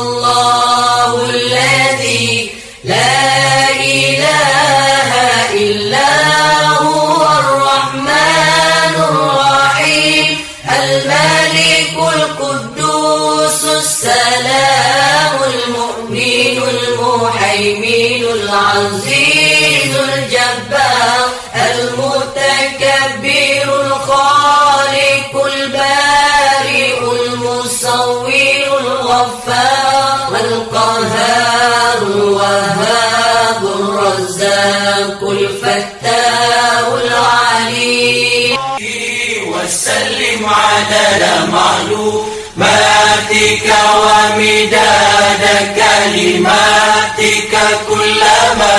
الله الذي لا إله إلا هو الرحمن الرحيم الملك القدوس السلام المؤمن المهيمن العزيز الجبار المتكبر الخالق البارئ المصور الغفار القهار الوهاب الرزاق الفتاح العليم وسلم عدد معلوماتك ومداد كلماتك كلما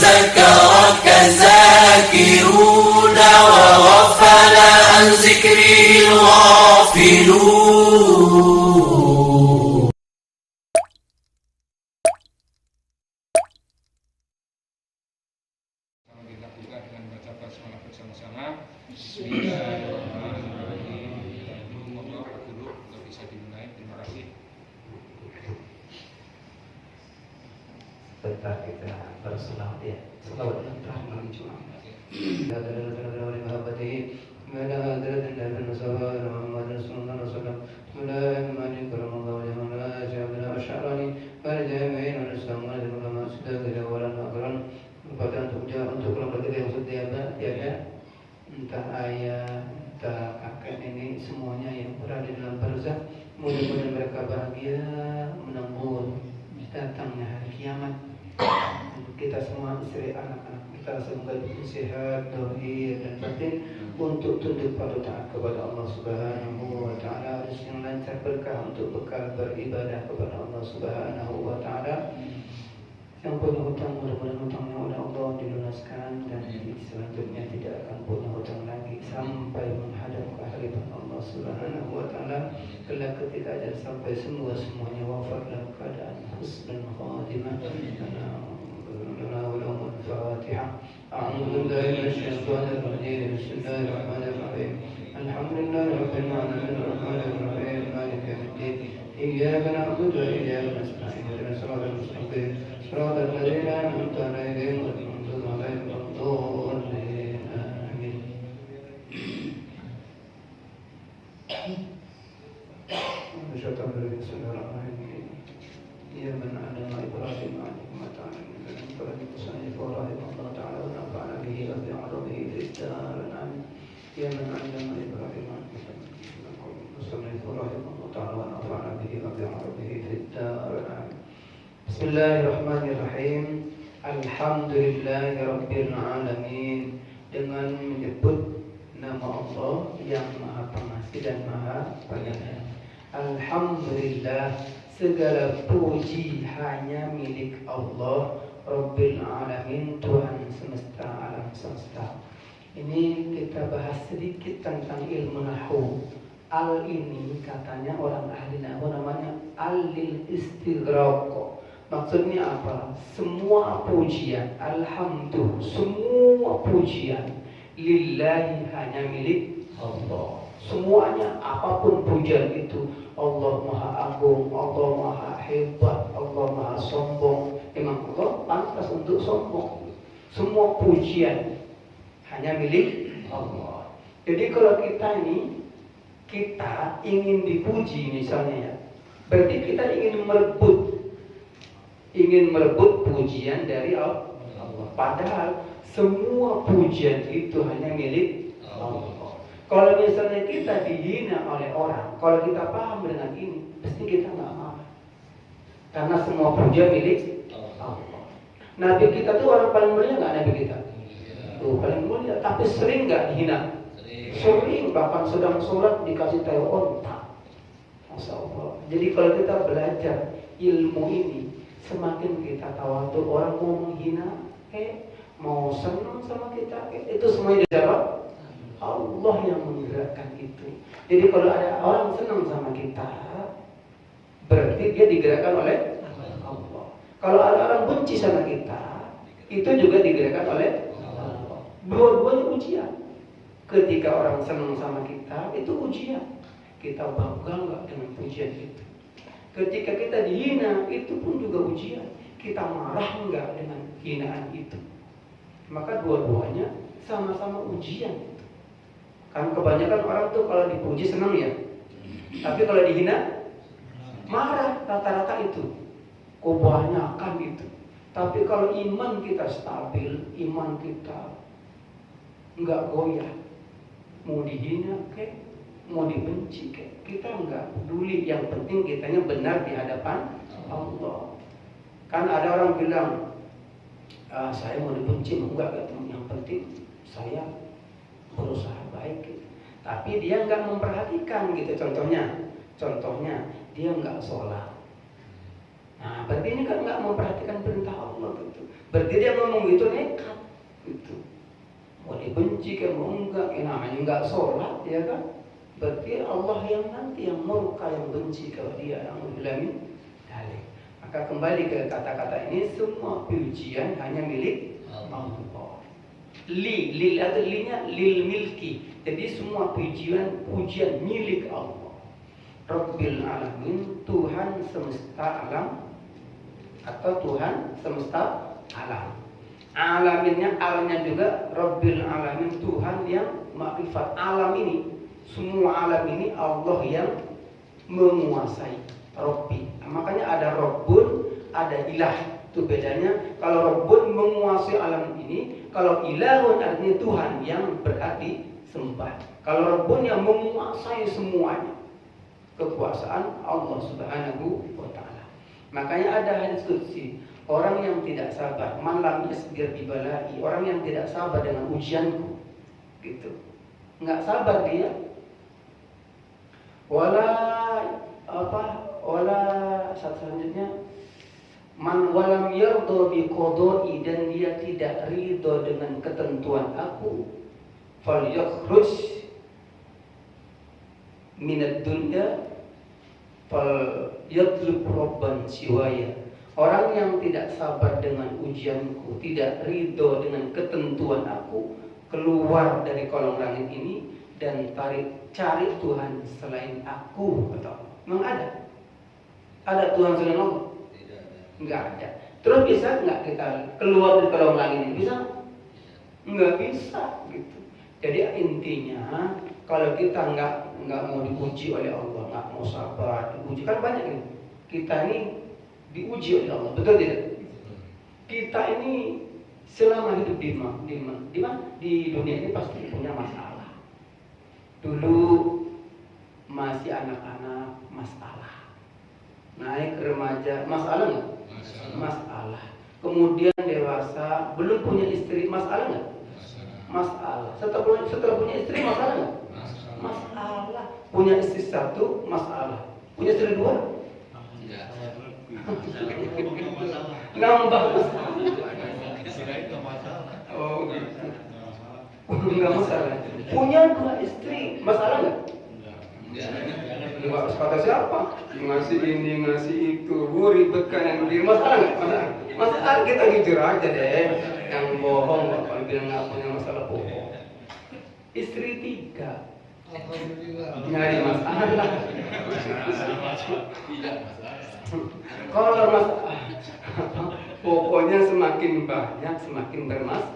ذكرك ذاكرون وغفل عن ذكره الغافلون. Kita buka dengan baca basmalah bersama-sama. Bismillahirrahmanirrahim. Monggo dulu untuk bisa dimulai. Terima kasih. Sebentar kita berselawat ya. Selawat yang terakhir malam Jumat. Entah ayah, entah kakek, nenek, semuanya yang berada dalam barzakh, mudah-mudahan mereka bahagia menanggung datangnya hari kiamat. Untuk kita semua, istri, anak-anak kita, semoga sehat, dohir dan batin untuk tunduk patuh taat kepada Allah Subhanahu wa Ta'ala, rezeki yang lancar berkah untuk bekal beribadah kepada Allah Subhanahu wa Ta'ala. Yang punya hutang, mudah-mudahan hutangnya oleh Allah dilunaskan dan selanjutnya tidak akan punya hutang lagi sampai menghadap ke hadapan Allah Subhanahu wa Ta'ala. Kelak ketika ajal sampai semuanya wafat dalam keadaan husnul khatimah. Al-Fatihah. A'udzu billahi minasyaitonir rajim. Bismillahirrahmanirrahim. Alhamdulillahirabbil alamin arrahmanir rahim maliki yaumiddin. Iyyaka na'budu wa iyyaka nasta'in. Ihdinas siratal mustaqim. صراط الذين أنعمت عليهم غير المغضوب عليهم ولا الضالين آمين. بسم الله الرحمن الرحيم. يا من علم إبراهيم عليكم تعالى من فلم تصنف إبراهيم الله تعالى ونفعنا به وبعلمه في الدار آمين. يا من علم إبراهيم تصنف إبراهيم الله تعالى ونفعنا به وبعلمه في الدار آمين. Bismillahirrahmanirrahim. Alhamdulillahirabbil alamin. Dengan menyebut nama Allah yang Maha Pengasih dan Maha Penyayang. Alhamdulillah, segala puji hanya milik Allah Rabbil alamin, Tuhan semesta alam semesta. Ini kita bahas sedikit tentang ilmu nahwu. Al ini katanya orang ahli nahwu namanya al-lil istighraq. Maksudnya apa? Semua pujian, alhamdulillah, semua pujian lillahi hanya milik Allah. Semuanya, apapun pujian itu, Allah Maha Agung, Allah Maha Hebat, Allah Maha Sombong. Memang Allah pantas untuk sombong. Semua pujian hanya milik Allah. Jadi kalau kita ingin dipuji misalnya ya, berarti kita ingin merebut pujian dari Allah. Padahal semua pujian itu hanya milik Allah. Kalau misalnya kita dihina oleh orang, kalau kita paham dengan ini, pasti kita nggak marah. Karena semua pujian milik Allah. Nabi kita tuh orang paling mulia nggak Nabi kita? Tuh paling mulia, tapi sering nggak dihina? Sering, bahkan sedang sholat dikasih tahu ontak. Masya Allah. Jadi kalau kita belajar ilmu ini, semakin kita tawadhu, orang mau menghina, mau senang sama kita, itu semuanya dijawab Allah yang menggerakkan itu. Jadi kalau ada orang senang sama kita, berarti dia digerakkan oleh Allah. Kalau ada orang benci sama kita, itu juga digerakkan oleh Allah. Dua-duanya ujian. Ketika orang senang sama kita, itu ujian. Kita bangga nggak dengan pujian itu? Ketika kita dihina, itu pun juga ujian. Kita marah enggak dengan hinaan itu? Maka dua-duanya sama-sama ujian. Kan kebanyakan orang tuh kalau dipuji senang ya, tapi kalau dihina marah, rata-rata itu. Kebanyakan itu. Tapi kalau iman kita stabil, iman kita enggak goyah, mau dihina kek, mau dibenci kek, kita enggak peduli. Yang penting kitanya benar di hadapan Allah. Kan ada orang bilang, saya mau dibenci enggak gitu. Yang penting saya berusaha baik gitu. Tapi dia nggak memperhatikan gitu. Contohnya dia nggak sholat. Nah, berarti ini kan nggak memperhatikan perintah Allah gitu. Berarti dia ngomong gitu nekat gitu. Mau dibenci kan mau enggak, namanya nggak sholat ya kan. Berarti Allah yang nanti yang murka, yang benci kalau dia yang bilang dalil. Maka kembali ke kata-kata ini, semua pujian hanya milik Allah. Lil atau linya lil milki. Jadi semua pujian milik Allah. Rabbil alamin, Tuhan semesta alam atau Tuhan semesta alam. Alaminnya, alamnya juga Rabbil alamin, Tuhan yang makrifat. Alam ini, semua alam ini Allah yang menguasai. Rabbi. Makanya ada Rabbun, ada ilah. Itu bedanya. Kalau Rabbun menguasai alam ini, kalau ilahun artinya Tuhan yang berhak disembah. Kalau Rabbun yang menguasai semuanya, kekuasaan Allah Subhanahu wa ta'ala. Makanya ada hadis qudsi, orang yang tidak sabar, man lam yasbir bi balai, orang yang tidak sabar dengan ujianku, gitu. Enggak sabar dia. Wala selanjutnya, man walam yardo bi qodoi, dan dia tidak ridho dengan ketentuan aku, fal yakhruj minad dunya fal yatlub rabban siwaya. Orang yang tidak sabar dengan ujianku, tidak ridho dengan ketentuan aku, keluar dari kolong langit ini dan cari Tuhan selain aku. Betul. Memang ada? Ada Tuhan selain Allah? Tidak ada. Enggak ada. Terus bisa enggak kita keluar dari kolong langit ini? Bisa? Enggak bisa gitu. Jadi intinya kalau kita enggak mau diuji oleh Allah, enggak mau sabar, diuji kan banyak nih. Kita ini diuji oleh Allah, betul tidak? Kita ini selama hidup di dunia ini pasti punya masalah. Dulu masih anak-anak, masalah. Naik ke remaja, masalah nggak? Masalah. Kemudian dewasa, belum punya istri, masalah nggak? Masalah. Setelah punya istri, masalah nggak? Masalah. Punya istri satu, masalah. Punya istri dua? Tidak. Nambah masalah. Oh gitu. Enggak masalah. Punya dua istri, masalah nggak? Enggak. Kata siapa? Ngasih ini, ngasih itu, ribetkan yang begini, masalah nggak? Masalah kita jujur aja deh. Yang bohong, kalau bilang nggak punya masalah bohong. Istri 3, nyari masalah. Tidak masalah. Kalau masalah, pokoknya semakin banyak semakin bermasalah.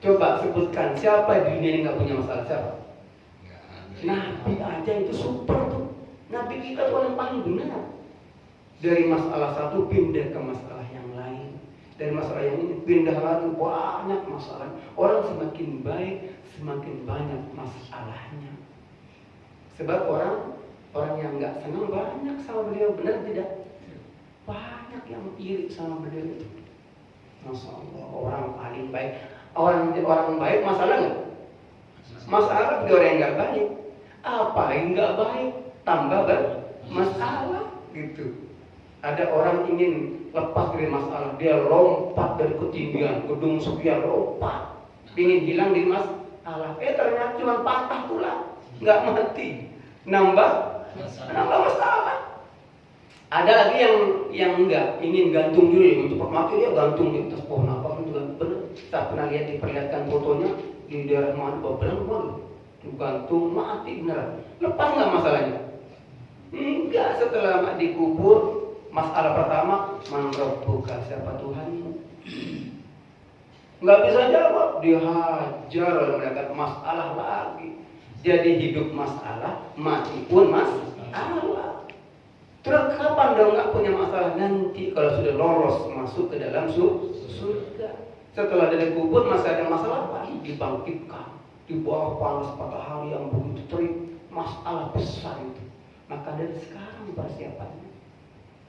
Coba sebutkan siapa di dunia ini nggak punya masalah, siapa? Nabi aja itu super tuh. Nabi kita tuh yang paling benar. Dari masalah satu pindah ke masalah yang lain. Dari masalah yang ini pindah lagi, banyak masalah. Orang semakin baik semakin banyak masalahnya. Sebab orang yang nggak senang banyak sama beliau, benar tidak? Banyak yang iri sama beliau itu. Masya Allah, orang paling baik. Orang baik masalah nggak? Masalah bagi orang yang nggak baik. Apa yang nggak baik? Tambah masalah gitu. Ada orang ingin lepas dari masalah, dia lompat dari ketinggian gedung sekian, lompat, ingin hilang dari masalah. Ternyata cuma patah tulang, nggak mati, nambah masalah. Ada lagi yang enggak, ingin gantung diri, untuk mati dia gantung di atas pohon apa kan juga benar. Saya pernah lihat diperlihatkan fotonya di daerah mana, benar gantung mati beneran. Lepas nggak masalahnya? Enggak, setelah dikubur, masalah pertama, man rabbuka, siapa Tuhanmu? Enggak bisa jawab, dihajar oleh mereka, masalah lagi. Jadi hidup masalah, mati pun masalah. Terus kapan dong nggak punya masalah? Nanti kalau sudah lolos masuk ke dalam surga. Setelah dari kubur masih ada masalah lagi, dibangkitkan di bawah panas matahari yang begitu terik, masalah besar itu. Maka dari sekarang persiapannya.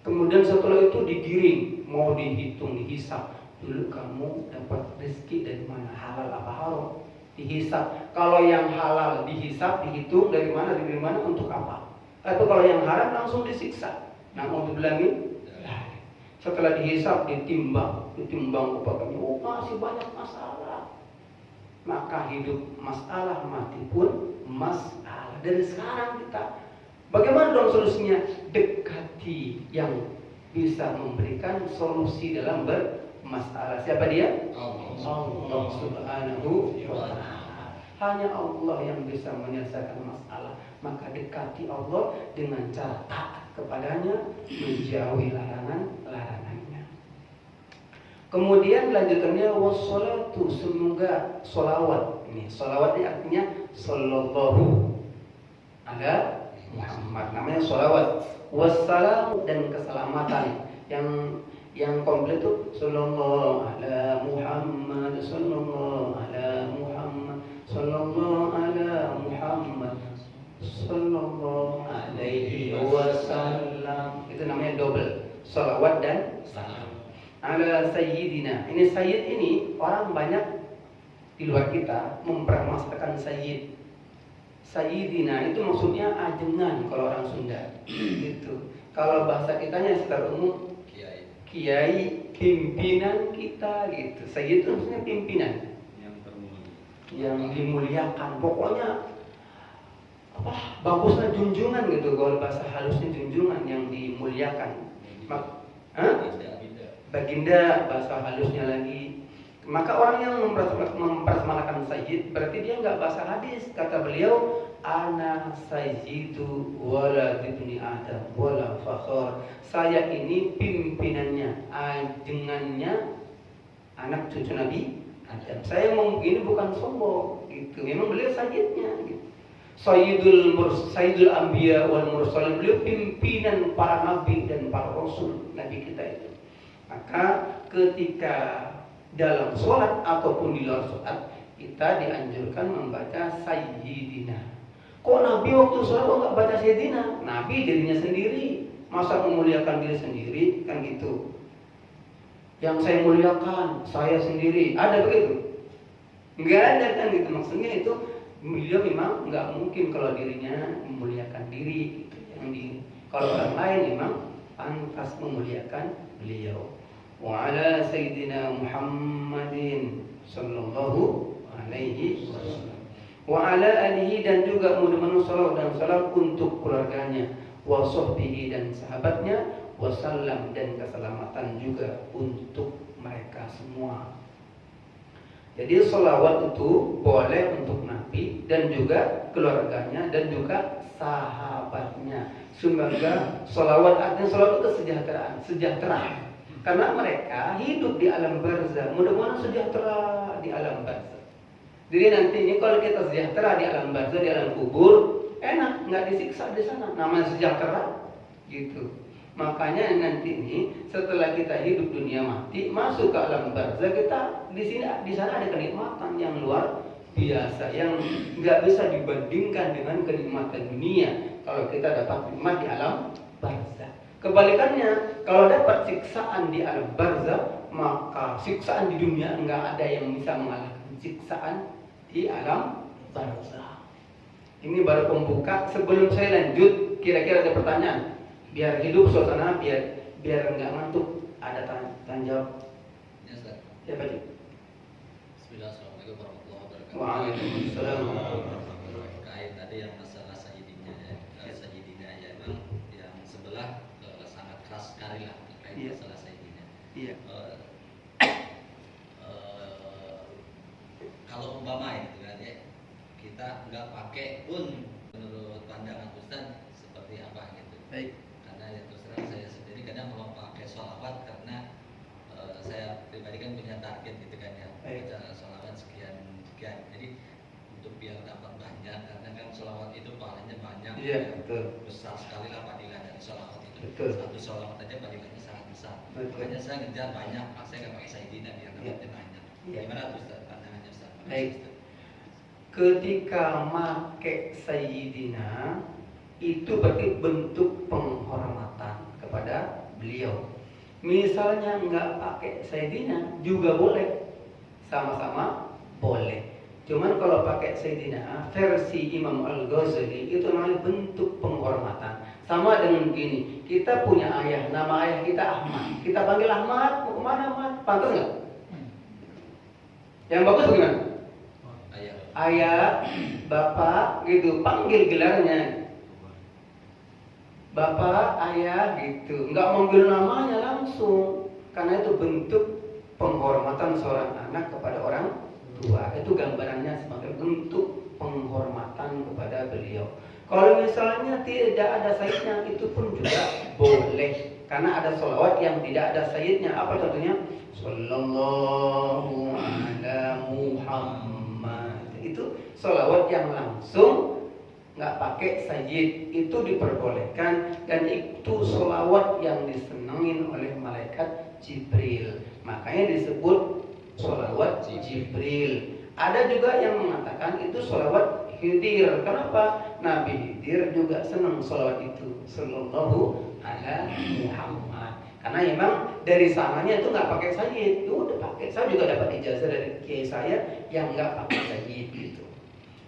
Kemudian setelah itu digiring, mau dihitung, dihisap. Dulu kamu dapat rezeki dari mana, halal apa haram? Dihisap. Kalau yang halal dihisap, dihitung dari mana untuk apa? Tapi kalau yang haram langsung disiksa. Nah, mau dibilangin, setelah dihisap, ditimbang upahnya. Oh, masih banyak masalah. Maka hidup masalah, mati pun masalah. Dari sekarang kita, bagaimana dong solusinya? Dekati yang bisa memberikan solusi dalam bermasalah. Siapa dia? Allah Subhanahu wa ta'ala. Hanya Allah yang bisa menyelesaikan masalah. Maka dekati Allah dengan cara taat kepadanya, menjauhi larangannya. Kemudian lanjutannya wassalatu, semoga solawat. Ini solawat ini artinya sallallahu ala Muhammad, namanya solawat. Wassalam, dan keselamatan yang komplit itu sallallahu ala Muhammad, sallallahu ala Muhammad, sallallahu ala Muhammad, sallallahu alaihi wasallam. Itu namanya double, salawat dan salam. Ala sayyidina. Ini sayyid ini orang banyak di luar kita mempermasalahkan sayyid. Sayyidina itu maksudnya ajengan kalau orang Sunda. Gitu. Kalau bahasa kitanya secara umum kiai, pimpinan kita gitu. Sayyid itu maksudnya pimpinan yang dimuliakan. Pokoknya bagusnya junjungan gitu. Kalau bahasa halusnya junjungan yang dimuliakan. Baginda bahasa halusnya lagi. Maka orang yang mempermasalahkan sayyid berarti dia nggak bahasa hadis. Kata beliau, ana sayyidu wala ibni adam wala fakhor. Saya ini pimpinannya, ajengannya anak cucu Nabi Adam. Saya ini bukan sombong gitu. Memang beliau sayyidnya gitu. Sayyidul Anbiya wal Mursalin. Beliau pimpinan para nabi dan para rasul, nabi kita itu. Maka ketika dalam sholat ataupun di luar sholat, kita dianjurkan membaca sayyidina. Kok Nabi waktu sholat kok nggak baca sayyidina? Nabi dirinya sendiri, masa memuliakan diri sendiri kan gitu. Yang saya muliakan saya sendiri, ada begitu? Nggak ada kan gitu. Maksudnya itu beliau memang nggak mungkin kalau dirinya memuliakan diri gitu. Kalau orang lain memang pantas memuliakan beliau. Wa ala sayyidina Muhammadin sallallahu alaihi wasallam. Wa ala alihi, dan juga mudah-mudahan salawat dan salam untuk keluarganya, wa sahbihi, dan sahabatnya, wa sallam, dan keselamatan juga untuk mereka semua. Jadi salawat itu boleh untuk Nabi dan juga keluarganya dan juga sahabatnya. Semoga salawat artinya salawat itu kesejahteraan, sejahtera. Karena mereka hidup di alam barzah, mudah-mudahan sejahtera di alam barzah. Jadi nantinya kalau kita sejahtera di alam barzah, di alam kubur, enak, nggak disiksa di sana. Namanya sejahtera, gitu. Makanya nanti ini setelah kita hidup dunia mati, masuk ke alam barzah, kita di sana ada kenikmatan yang luar biasa, yang nggak bisa dibandingkan dengan kenikmatan dunia. Kalau kita dapat nikmat di alam barzah. Kebalikannya, kalau dapat siksaan di alam barzah, maka siksaan di dunia nggak ada yang bisa mengalahkan siksaan di alam barzah. Ini baru pembuka. Sebelum saya lanjut, kira-kira ada pertanyaan? Biar hidup suasana, biar nggak ngantuk. Ada tanya jawab? Ya, Ustaz. Siapa sih? Bismillah, assalamualaikum warahmatullahi wabarakatuh. Waalaikumsalam warahmatullahi wabarakatuh. Terkait tadi yang masalah sayidina ya, sayidina ya, memang yang sebelah sangat keras sekali lah terkait Iya. masalah sayidina. Iya. Kalau umpama itu kan ya, kita nggak pakai pun menurut pandangan Ustaz seperti apa gitu. Baik. Karena ya terus terang saya sendiri kadang kalau pakai sholawat karena saya pribadi kan punya target gitu kan ya, baca sholawat sekian. Jadi untuk biar dapat banyak, karena kan sholawat itu pahalanya banyak. Iya, betul. Besar sekali lah padilah dari sholawat itu. Betul. Satu sholawat aja padilahnya sangat besar. Betul. Makanya saya ngejar banyak, saya nggak pakai Sayyidina biar dapatnya banyak. Iya. Gimana tuh Ustaz pandangannya Ustaz? Baik. Ketika make Sayyidina itu berarti bentuk penghormatan kepada beliau. Misalnya nggak pakai Sayyidina juga boleh, sama-sama boleh. Cuman kalau pakai Sayyidina versi Imam Al-Ghazali itu namanya bentuk penghormatan. Sama dengan gini, kita punya ayah, nama ayah kita Ahmad, kita panggil Ahmad, mau kemana Ahmad? Pantas nggak? Yang bagus bagaimana? Ayah, bapak, gitu, panggil gelarnya. Bapak, ayah, gitu, nggak manggil namanya langsung, karena itu bentuk penghormatan seorang anak kepada orang tua. Itu gambarannya sebagai bentuk penghormatan kepada beliau. Kalau misalnya tidak ada sayyidnya, itu pun juga boleh, karena ada sholawat yang tidak ada sayyidnya. Apa contohnya? Sallallahu ala Muhammad. Itu sholawat yang langsung nggak pakai sayyid, itu diperbolehkan, dan itu sholawat yang disenengin oleh malaikat Jibril. Makanya disebut sholawat Jibril. Ada juga yang mengatakan itu sholawat Khidir. Kenapa? Nabi Khidir juga senang sholawat itu, sallallahu ala Muhammad. Karena memang dari sananya itu nggak pakai sayyid, itu udah pakai. Saya juga dapat ijazah dari kiai saya yang nggak pakai sayyid gitu.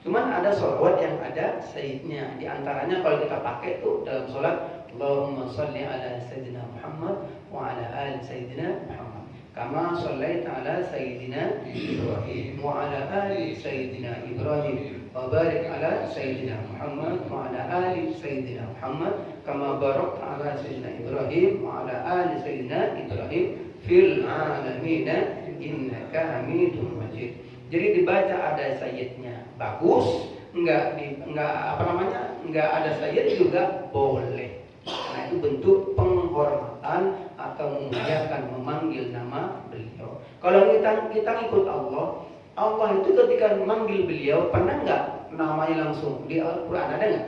Cuman ada sholawat yang ada sayyidnya. Di antaranya kalau kita pakai itu dalam sholat, Allahumma sholli ala sayyidina Muhammad wa ala ali sayyidina Muhammad. Kama shallaita ala sayyidina Ibrahim wa ala ali sayyidina Ibrahim wa barik ala sayyidina Muhammad wa ala ali sayyidina Muhammad kama barakta ala sayyidina Ibrahim wa ala ali sayyidina Ibrahim fil alamin innaka Hamidum Majid. Jadi dibaca ada sayyidnya bagus, enggak ada sayyid juga boleh. Nah, itu bentuk penghormatan atau memuliakan, memanggil nama beliau. Kalau kita ikut Allah, Allah itu ketika memanggil beliau, pernah nggak namanya langsung di Al-Quran, ada nggak?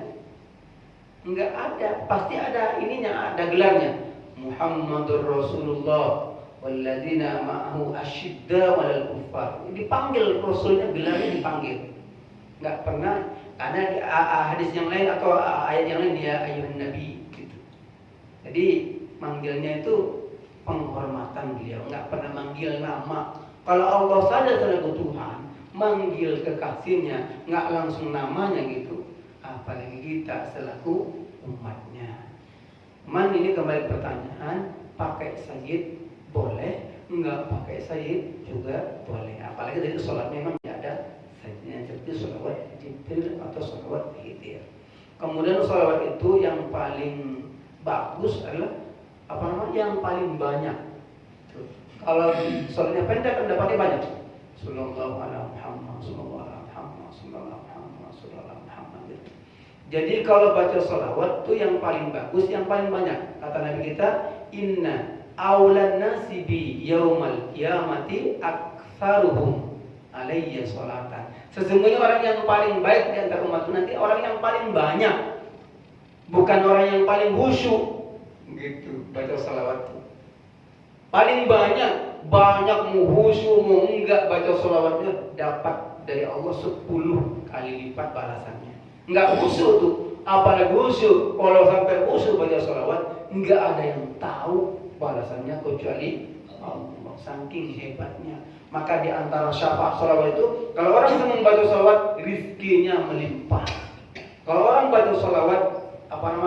Nggak ada, pasti ada ininya, ada gelarnya. Muhammadur Rasulullah walladzina ma'ahu asyidda walal kuffar. Dipanggil Rasulnya, gelarnya dipanggil. Nggak pernah, karena di hadis yang lain atau ayat yang lain dia ayuhan Nabi. Jadi manggilnya itu penghormatan beliau, nggak pernah manggil nama. Kalau Allah saja selaku Tuhan, manggil kekasihnya nggak langsung namanya gitu, apalagi kita selaku umatnya. Ini kembali pertanyaan, pakai sayyid boleh, nggak pakai sayyid juga boleh. Apalagi dari sholat memang tidak ada sayyidnya, seperti sholawat Jibril atau sholawat Khidir. Kemudian sholawat itu yang paling bagus adalah yang paling banyak. Tuh. Kalau sholatnya pendek kan dapatnya banyak. Sallallahu ala Muhammad, sallallahu ala Muhammad, sallallahu ala Muhammad, sallallahu ala Muhammad. Gitu. Jadi kalau baca sholawat itu yang paling bagus, yang paling banyak. Kata Nabi kita, inna awlan nasi bi yaumal qiyamati aktsaruhum alayya sholatan. Sesungguhnya orang yang paling baik di antara umat nanti orang yang paling banyak. Bukan orang yang paling khusyuk gitu baca salawat. Paling banyak mau khusyuk mau enggak baca salawatnya dapat dari Allah 10 kali lipat balasannya. Enggak khusyuk tuh, apalagi khusyuk. Kalau sampai khusyuk baca salawat, enggak ada yang tahu balasannya kecuali Allah, saking hebatnya. Maka di antara syafaat salawat itu, kalau orang senang baca salawat, rizkinya melimpah. Kalau orang baca salawat,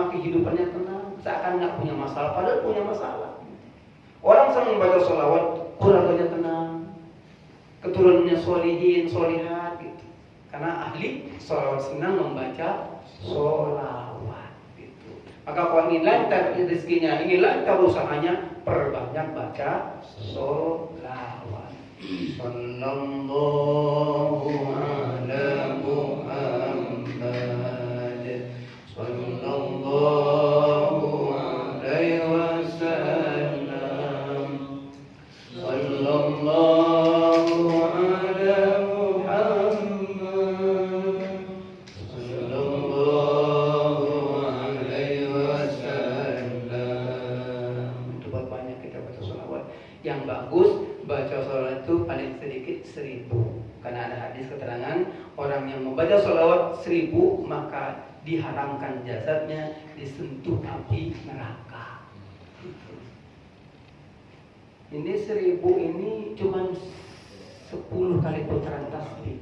kehidupannya tenang, seakan nggak punya masalah, padahal punya masalah. Orang senang baca sholawat, keluarganya tenang, keturunannya sholihin, sholihat, gitu. Karena ahli sholawat senang membaca sholawat, gitu. Maka kalau ingin lancar rezekinya, ingin lancar usahanya, perbanyak baca sholawat. Sallallahu ala Muhammad. Sallallahu bagus baca sholawat itu paling sedikit 1000. Karena ada hadis keterangan orang yang membaca sholawat 1000 maka diharamkan jasadnya disentuh api neraka. Ini 1000 ini cuman 10 kali putaran tasbih.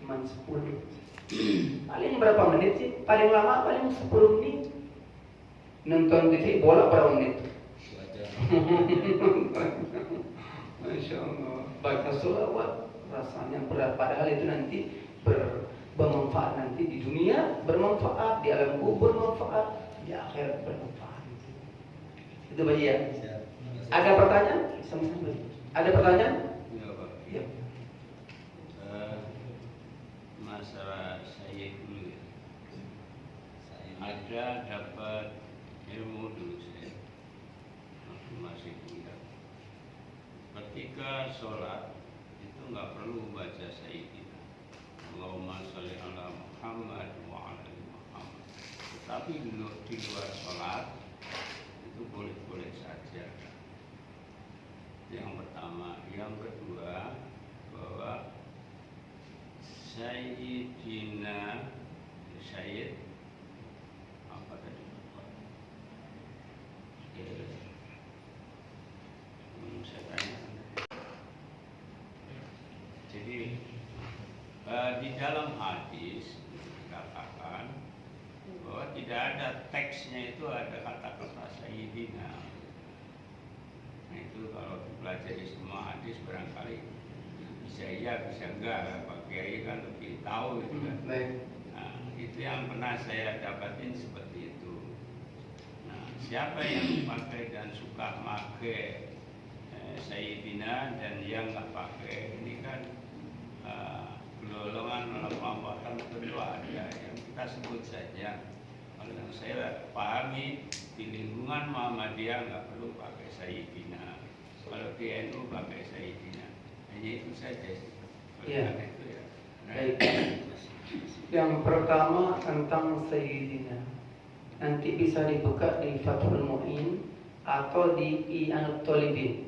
Cuman 10. Paling berapa menit sih? Paling lama paling 10 menit. Nonton TV bola berapa menit? Masya Allah. Baca sholawat rasanya berat, padahal itu nanti bermanfaat nanti di dunia, bermanfaat di alam kubur, bermanfaat di akhirat, bermanfaat. Itu Pak ya. Ada pertanyaan? Sama-sama. Ada pertanyaan? Ya Pak. Ya. Masalah saya dulu ya. Ada dapat ilmu dulu saya waktu masih kuliah. Ketika sholat itu nggak perlu baca Sayyidina Allahumma sholli ala Muhammad wa ala ali Muhammad. Tetapi di luar sholat itu boleh-boleh saja. Yang pertama, yang kedua bahwa Sayyidina Sayyid apa tadi? Saya tanya. Jadi di dalam hadis dikatakan bahwa tidak ada teksnya itu ada kata-kata Sayyidina. Nah itu kalau dipelajari semua hadis barangkali bisa iya bisa enggak, Pak Kiai kan lebih tahu itu kan. Nah, itu yang pernah saya dapatin seperti itu. Nah, siapa yang pakai dan suka pakai Sayyidina dan yang nggak pakai ini kan golongan paham tentu ada yang kita sebut saja. Kalau yang saya pahami di lingkungan Muhammadiyah nggak perlu pakai Sayyidina. Kalau di NU pakai Sayyidina. Hanya itu saja. Ya. Itu ya. Nah, Baik. Yang pertama tentang Sayyidina. Nanti bisa dibuka di Fathul Mu'in atau di I'anat Thalibin.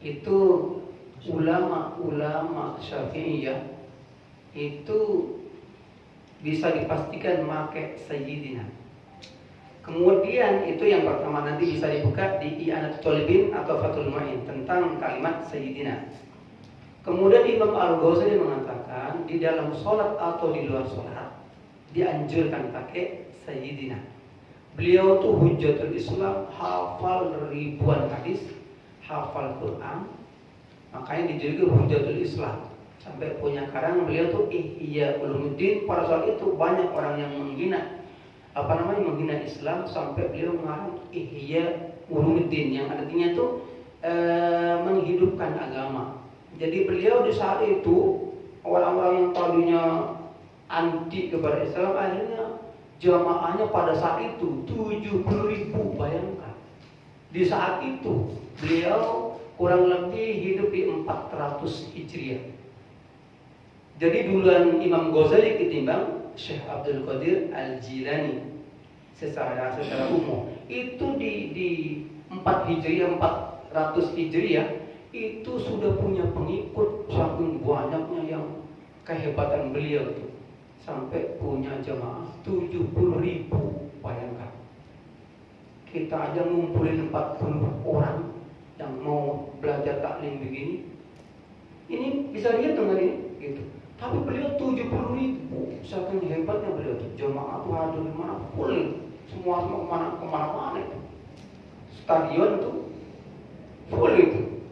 Itu ulama-ulama Syafi'iyah itu bisa dipastikan memakai Sayyidina. Kemudian itu yang pertama, nanti bisa dibuka di I'anat Thalibin atau Fathul Mu'in tentang kalimat Sayyidina. Kemudian Imam Al-Ghazali mengatakan di dalam sholat atau di luar sholat dianjurkan pakai Sayyidina. Beliau tuh hujjatul Islam, hafal ribuan hadis, hafal Quran, makanya dijuluki hujjatul Islam. Sampai punya karang beliau tuh Ihya Ulumuddin. Pada saat itu banyak orang yang menghina menghina Islam, sampai beliau mengarang Ihya Ulumuddin yang artinya itu menghidupkan agama. Jadi beliau di saat itu orang-orang yang tadinya anti kepada Islam akhirnya jamaahnya pada saat itu 70.000, bayangkan. Di saat itu beliau kurang lebih hidup di 400 Hijriah. Jadi duluan Imam Ghazali ketimbang Syekh Abdul Qadir Al-Jilani secara umum. Itu di 4 Hijriah, 400 Hijriah itu sudah punya pengikut saking banyaknya yang kehebatan beliau itu. Sampai punya jamaah 70.000, bayangkan. Kita aja ngumpulin 40 orang yang mau belajar taklim begini. Ini bisa lihat dengan ini gitu. Tapi beliau 70.000, saking hebatnya beliau tuh. Jamaah tuh hadir di mana full, semua kemana-mana itu. Stadion tuh full itu,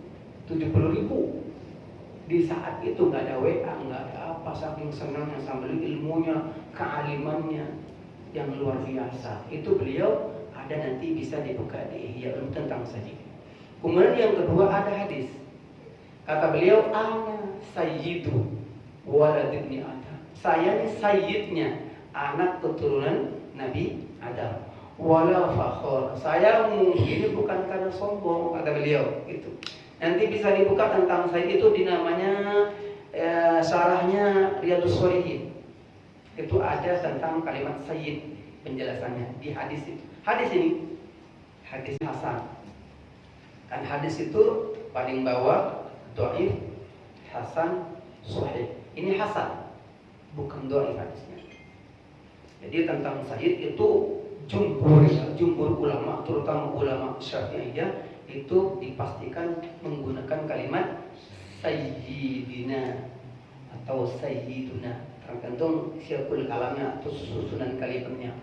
70.000. Di saat itu nggak ada WA, nggak ada apa, saking senangnya sambil ilmunya, kealimannya yang luar biasa. Itu beliau ada, nanti bisa dibuka di Ihya tentang saja. Kemudian yang kedua ada hadis. Kata beliau, ana sayyidu walad ibni Adam. Saya ini sayyidnya anak keturunan Nabi Adam. Wala fakhor. Saya ini bukan karena sombong, kata beliau itu. Nanti bisa dibuka tentang sayyid itu di namanya syarahnya Riyadhus Shalihin. Itu ada tentang kalimat sayyid, penjelasannya di hadis itu. Hadis ini hadis hasan. Kan hadis itu paling bawah dhaif, hasan, sahih. Ini hasan, bukan dhaif hadisnya. Jadi tentang sayyid itu jumhur ulama, terutama ulama Syafi'iyah itu dipastikan menggunakan kalimat sayyidina atau sayyiduna, tergantung siapul kalamnya atau susunan kalimatnya.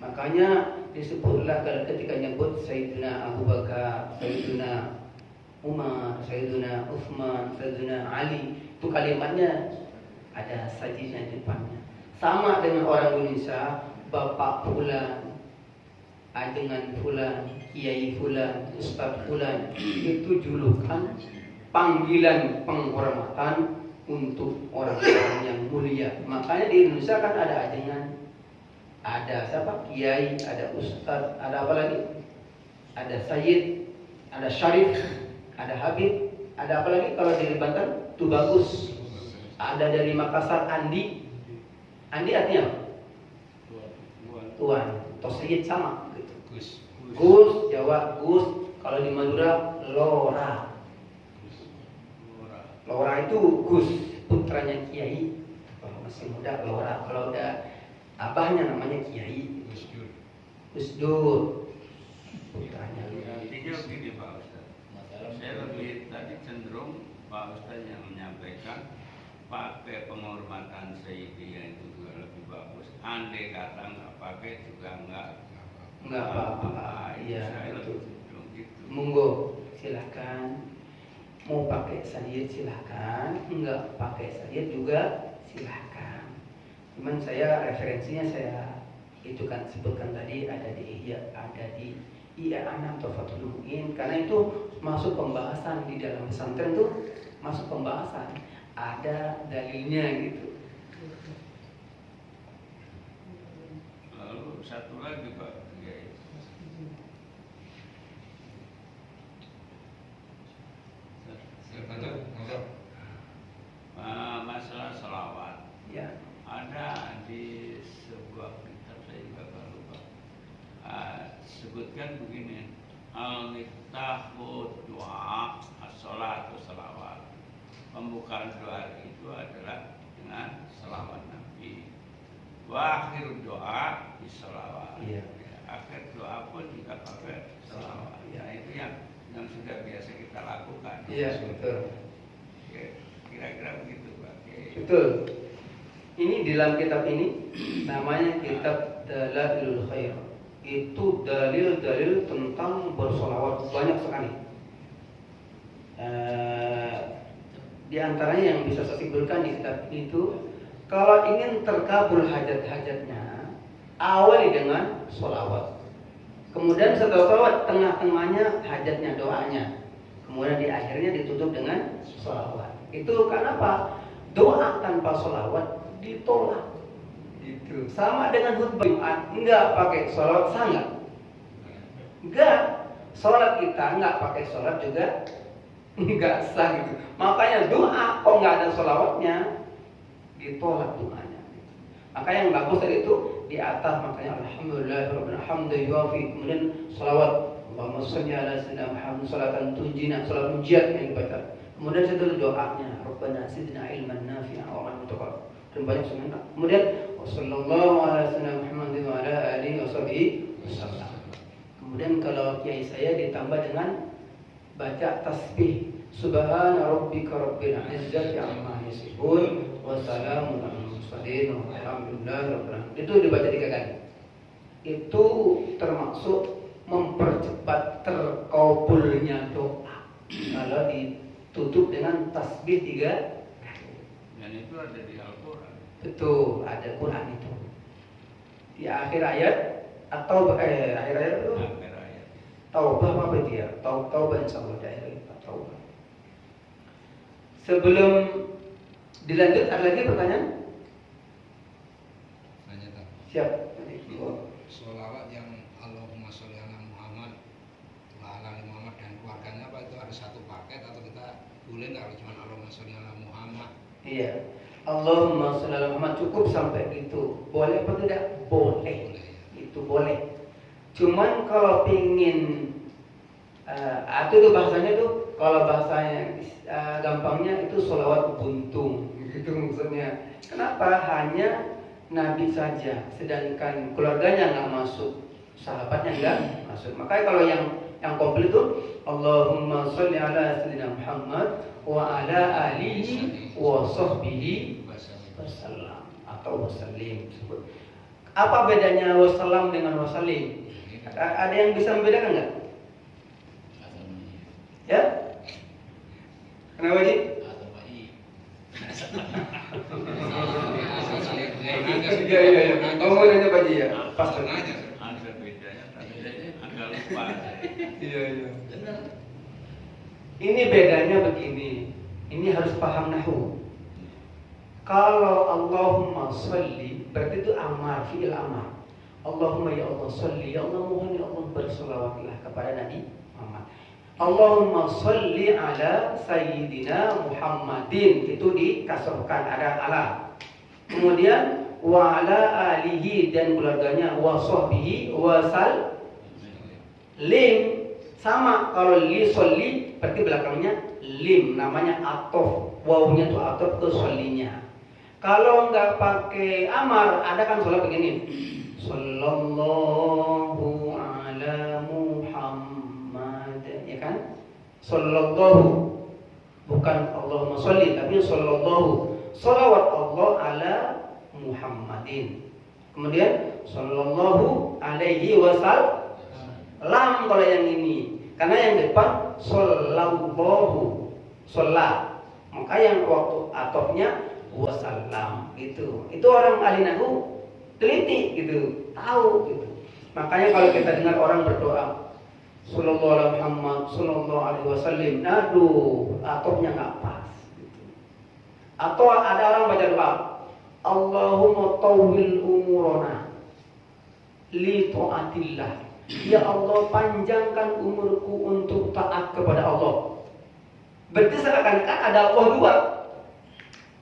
Makanya disebutlah kalau ketika nyebut Sayyidina Abu Bakar, Sayyidina Umar, Sayyidina Utsman, Sayyidina Ali, itu kalimatnya ada sayyidina di depannya. Sama dengan orang Indonesia, Bapak Fulan, dengan Fulan, Kiai Fulan, Ustaz Fulan, itu julukan panggilan penghormatan untuk orang-orang yang mulia. Makanya di Indonesia kan ada ajengan, ada siapa? Kiai, ada Ustaz, ada apa lagi? Ada Sayyid, ada Syarif, ada Habib, ada apa lagi? Kalau dari Banten, tuh bagus. Ada dari Makassar, Andi. Andi artinya apa? Tuan. Atau Sayyid sama. Gus, Jawa Gus. Kalau di Madura, Lora. Lora itu Gus, putranya Kiai. Kalau masih muda Lora, kalau udah abahnya namanya Kiai. Gus Dur, putranya. Intinya begini Pak Ustaz. Saya lebih tadi cenderung Pak Ustaz yang menyampaikan pakai penghormatan Sayyidiyah itu juga lebih bagus. Andai kata nggak pakai juga nggak apa-apa. Iya, saya betul. lebih cenderung gitu. Monggo, silakan. Mau pakai sayyid silakan, enggak pakai sayyid juga silakan. Cuman saya referensinya saya itu kan sebutkan tadi ada di Ihya Anam Tuhfatul Mu'in, karena itu masuk pembahasan di dalam pesantren tuh, masuk pembahasan ada dalilnya gitu. Lalu satu lagi Pak Kiai. Masalah selawat. Ya. Ada di sebuah kitab saya juga lupa. Sebutkan begini, al-miftahu doa, as-salatu salawat. Pembukaan doa itu adalah dengan salawat Nabi. Wa akhir doa bisalawat. Iya. Akhir doa pun juga pakai salawat. Ya, itu yang sudah biasa kita lakukan. Iya, betul. Kira-kira begitu Pak. Betul. Ini di dalam kitab ini namanya kitab Dalailul Khair. Itu dalil-dalil tentang bersolawat banyak sekali. Di antaranya yang bisa saya simpulkan di kitab itu, kalau ingin terkabul hajat-hajatnya, awali dengan solawat. Kemudian setelah solawat, tengah-tengahnya hajatnya, doanya. Kemudian di akhirnya ditutup dengan solawat. Itu kenapa? Doa tanpa solawat ditolak. Itu sama dengan khutbah Jumat, enggak pakai solawat sangat. Enggak, sholat kita enggak pakai sholat juga enggak sah gitu. Makanya doa kok enggak ada sholawatnya, ditolak doanya. Maka yang bagus tadi itu di atas, makanya alhamdulillahirabbil hamdi yuafi, kemudian sholawat Allahumma shalli ala sayyidina Muhammad sholatan tunjina, sholat mujiat yang dibaca. Kemudian setelah doanya Rabbana zidna ilman nafi'a wa 'ilman mutaqabbal. Dan banyak sebenarnya. Kemudian sallallahu ala sayyidina Muhammad wa ala alihi wasallam. Kemudian kalau kiai saya ditambah dengan baca tasbih subhana rabbika rabbil izzati amma yasifun wa salamun alal mursalin walhamdulillahi rabbil alamin. Itu dibaca 3 kali. Itu termasuk mempercepat terkabulnya doa kalau ditutup dengan tasbih 3 kali. Dan itu ada di Al-Quran. Betul, ada Quran itu. Di akhir ayat atau akhir ayat itu Akhir ayat. Taubah apa dia? Taubah insyaallah di akhir itu Taubah. Sebelum dilanjut ada lagi pertanyaan? Nanya tak? Siap. Sholawat yang Allahumma sholli ala Muhammad wa ala ali Muhammad dan keluarganya, apa itu ada satu paket atau kita boleh nggak kalau cuma Allahumma sholli ala Muhammad? Iya. Allahumma sholli ala Muhammad cukup sampai itu. Boleh apa tidak? Boleh. Boleh ya. Itu boleh. Cuman kalau pingin Itu bahasanya tuh kalau bahasanya gampangnya itu sholawat buntung gitu maksudnya. Kenapa? Hanya Nabi saja, sedangkan keluarganya nggak masuk, sahabatnya nggak masuk. Makanya kalau yang komplit itu Allahumma sholli ala sayyidina Muhammad wa ala alihi wa sahbihi wasallam atau wasallim. Apa bedanya wasallam dengan wasallim? Ada yang bisa membedakan nggak? Ya? Kenapa Ji? Iya. Kamu mau nanya Pak Ji ya? Pas nanya. Ada bedanya, tapi agak lupa. Iya. Ini bedanya begini. Ini harus paham nahwu. Kalau Allahumma sholli berarti itu amar, fi'il amar. Allahumma ya Allah sholli, ya Allah mohon ya Allah bersolawatlah kepada Nabi Muhammad. Allahumma sholli ala sayyidina Muhammadin, itu dikasrahkan, ada ala. Kemudian wa ala alihi dan keluarganya, wa sahbihi wa sallim. Sama, kalau li sholli berarti belakangnya lim, namanya atof, wawunya itu atof ke shollinya. Kalau nggak pakai amar, ada kan sholat begini, sallallahu ala Muhammad, ya kan? Sallallahu, bukan Allahumma sholli, tapi sallallahu, salawat Allah ala Muhammadin. Kemudian sallallahu alaihi wasallam kalau yang ini, karena yang depan sallallahu, sholat, maka yang waktu atofnya wasallam gitu. Itu orang ahli nahwu teliti gitu, tahu gitu. Makanya kalau kita dengar orang berdoa sallallahu alaihi Muhammad sallallahu alaihi wasallam, aduh, atofnya nggak pas gitu. Atau ada orang baca doa Allahumma tawwil umurana li taatillah, ya Allah panjangkan umurku untuk taat kepada Allah. Berarti seakan-akan ada Allah dua.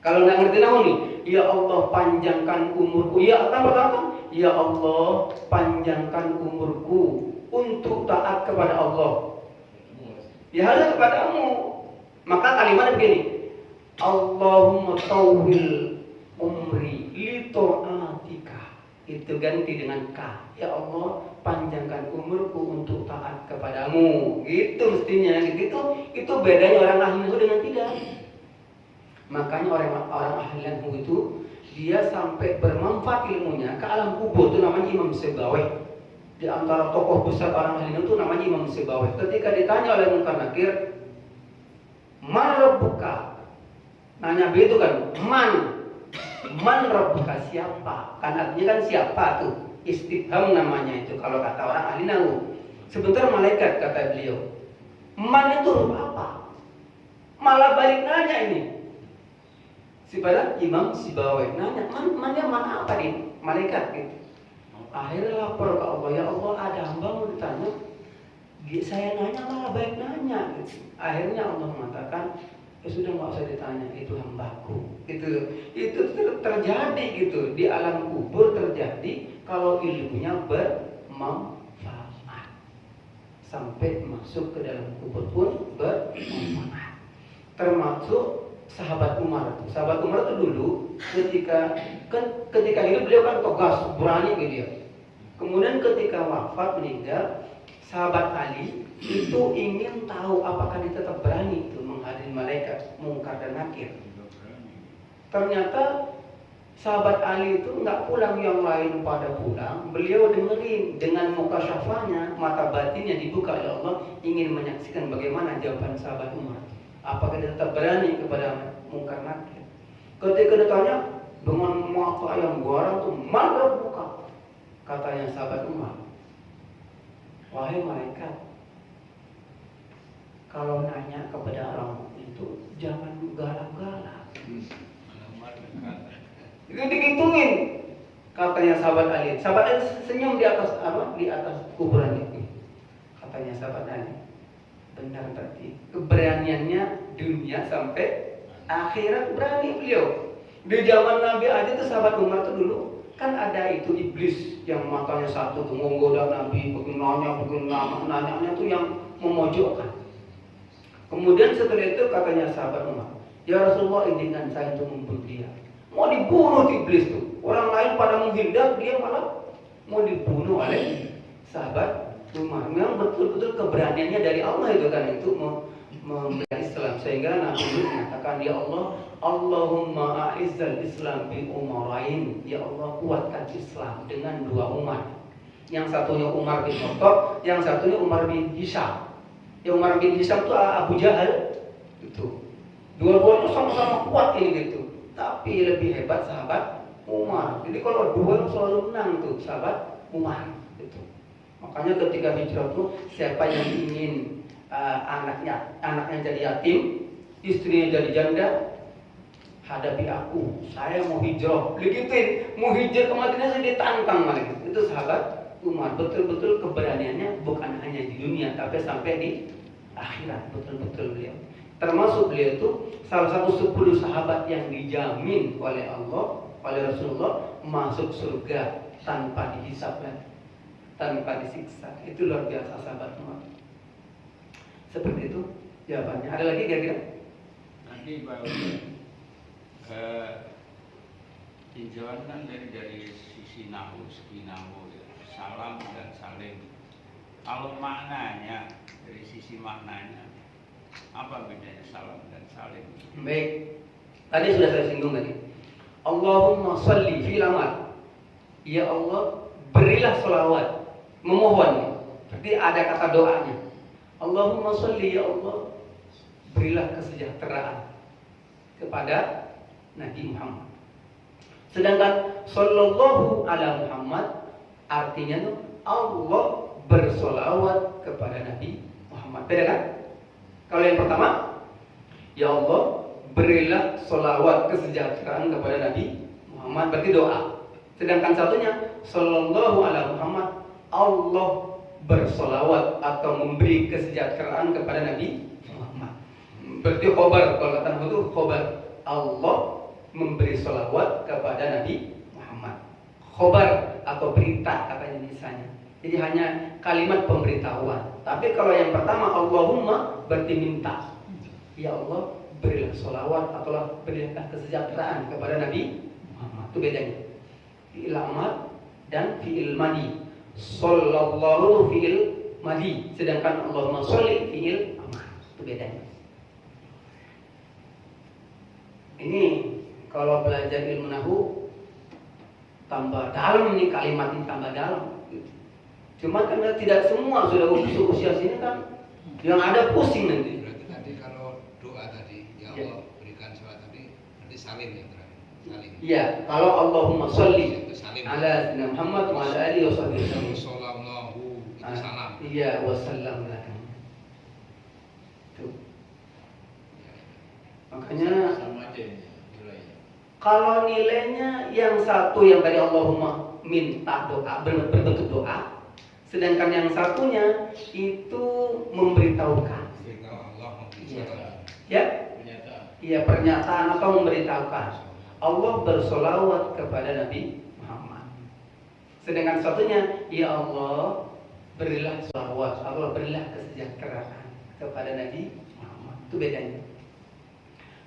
Kalau nggak ngerti nahu nih, ya Allah panjangkan umurku. Ya pertama, ya Allah panjangkan umurku untuk taat kepada Allah. Ya harus kepadamu. Maka kalimatnya begini, Allahumma tawwil umri li ta'atika. Itu ganti dengan ka. Ya Allah panjangkan umurku untuk taat kepadamu. Gitu mestinya. Gitu. Itu bedanya orang ahli nahwu dengan tidak. Makanya orang ahli nahwu itu dia sampai bermanfaat ilmunya ke alam kubur, itu namanya Imam Sibawayh. Di antara tokoh besar orang ahli nahwu itu namanya Imam Sibawayh. Ketika ditanya oleh Munkar Nakir, "Man rabbuka?" Nanya begitu kan, man rabbuka, siapa? Kan artinya kan siapa tuh? Istifham namanya itu kalau kata orang ahli nahwu. Sebentar malaikat kata beliau. Man itu huruf apa? Malah balik nanya ini. Siapa? Imam Sibawayh nanya, mannya mana apa nih? Malaikat gitu. Akhirnya lapor ke Allah, ya Allah ada hamba mau ditanya, saya nanya malah balik nanya gitu. Akhirnya Allah mengatakan, ya sudah nggak usah ditanya, itu hambaku. Itu terjadi gitu di alam kubur, terjadi kalau ilmunya bermanfaat sampai masuk ke dalam kubur pun bermanfaat. Termasuk sahabat Umar. Sahabat Umar itu dulu ketika hidup beliau kan tegas, berani gitu ya. Kemudian ketika wafat meninggal, sahabat Ali itu ingin tahu apakah dia tetap berani itu menghadiri malaikat Munkar dan Nakir. Ternyata sahabat Ali itu nggak pulang, yang lain pada pulang. Beliau dengerin dengan muka syafanya, mata batinnya dibuka oleh Allah, ingin menyaksikan bagaimana jawaban sahabat Umar. Apakah dia tetap berani kepada Munkar Nakir? Ketika ditanya dengan mata yang garang tuh, "Man rabbuka?" Katanya sahabat Umar, "Wahai malaikat, kalau nanya kepada orang itu jangan galak-galak." Itu dihitungin, katanya sahabat Ali. Sahabat Ali senyum di atas di atas kuburan itu. Katanya sahabat Ali, benar berarti keberaniannya dunia sampai akhirat berani beliau. Di zaman Nabi aja tuh sahabat Umar tuh dulu kan ada itu iblis yang matanya satu tuh menggoda Nabi, begini nanya tuh yang memojokkan. Kemudian setelah itu katanya sahabat Umar, ya Rasulullah, izinkan saya untuk membunuh dia. Mau dibunuh iblis tuh. Orang lain pada menghindar, dia malah mau dibunuh oleh sahabat Umar. Memang betul-betul keberaniannya dari Allah itu kan, itu membela Islam. Sehingga Nabi mengatakan, ya Allah, Allahumma a'izzal Islam bi umarain. Ya Allah, kuatkan Islam dengan dua Umar. Yang satunya Umar bin Khattab, yang satunya Umar bin Hisham. Yang Umar bin Hisham itu Abu Jahal. Itu. Dua-duanya sama-sama kuat ini gitu. Tapi lebih hebat sahabat Umar. Jadi kalau dua selalu menang tuh sahabat Umar. Itu. Makanya ketika hijrah tuh, siapa yang ingin anaknya jadi yatim, istrinya jadi janda, hadapi aku, saya mau hijrah. Begituin, mau hijrah kematian saya ditantang malah. Itu sahabat Umar. Betul-betul keberaniannya bukan hanya di dunia, tapi sampai di akhirat. Betul-betul beliau. Termasuk beliau itu salah satu 10 sahabat yang dijamin oleh Allah, oleh Rasulullah masuk surga tanpa dihisab dan tanpa disiksa. Itu luar biasa sahabat Umar. Seperti itu jawabannya. Ada lagi kira-kira? Nanti baru tinjauan kan dari sisi nahu, segi nahu, ya. Salam dan salim. Kalau maknanya, dari sisi maknanya, apa bedanya salam dan salim? Baik. Tadi sudah saya singgung tadi. Allahumma salli fil amal. Ya Allah, berilah sholawat. Memohon. Berarti ada kata doanya. Allahumma salli, ya Allah, berilah kesejahteraan kepada Nabi Muhammad. Sedangkan sallallahu ala Muhammad artinya tuh Allah bersolawat kepada Nabi Muhammad. Beda kan? Kalau yang pertama, ya Allah, berilah solawat kesejahteraan kepada Nabi Muhammad, berarti doa. Sedangkan satunya, sallallahu ala Muhammad, Allah bersolawat atau memberi kesejahteraan kepada Nabi Muhammad. Berarti khobar, kalau kata Nabi itu khobar, Allah memberi solawat kepada Nabi Muhammad. Khobar atau berita katanya misalnya. Jadi hanya kalimat pemberitahuan. Tapi kalau yang pertama Allahumma berarti minta. Ya Allah, berilah sholawat atau berilah kesejahteraan kepada Nabi Muhammad. Itu bedanya. Fi'il amar dan fi'il madi. Sallallahu fi'il madi. Sedangkan Allahumma sholli fi'il amar. Itu bedanya. Ini kalau belajar ilmu nahwu tambah dalam nih, kalimat ini tambah dalam. Cuma karena tidak semua sudah usia sini kan, yang ada pusing nanti. Berarti tadi kalau doa tadi, ya Allah berikan sholat tadi, berarti salim ya terakhir. Salim. Iya, kalau Allahumma sholli Salim. ala sayyidina Muhammad wa ala alihi wasallam. Sallallahu itu salam. Iya, wasallam. Tuh. Makanya sama aja ini nilainya. kalau nilainya yang satu yang tadi Allahumma minta doa, berbentuk doa. Sedangkan yang satunya itu memberitahukan. Beritahu Allah memberitahukan. Ya? Pernyataan. Iya, pernyataan atau memberitahukan. Allah bersolawat kepada Nabi Muhammad. Sedangkan satunya, ya Allah, berilah sholawat, Allah berilah kesejahteraan kepada Nabi Muhammad. Itu bedanya.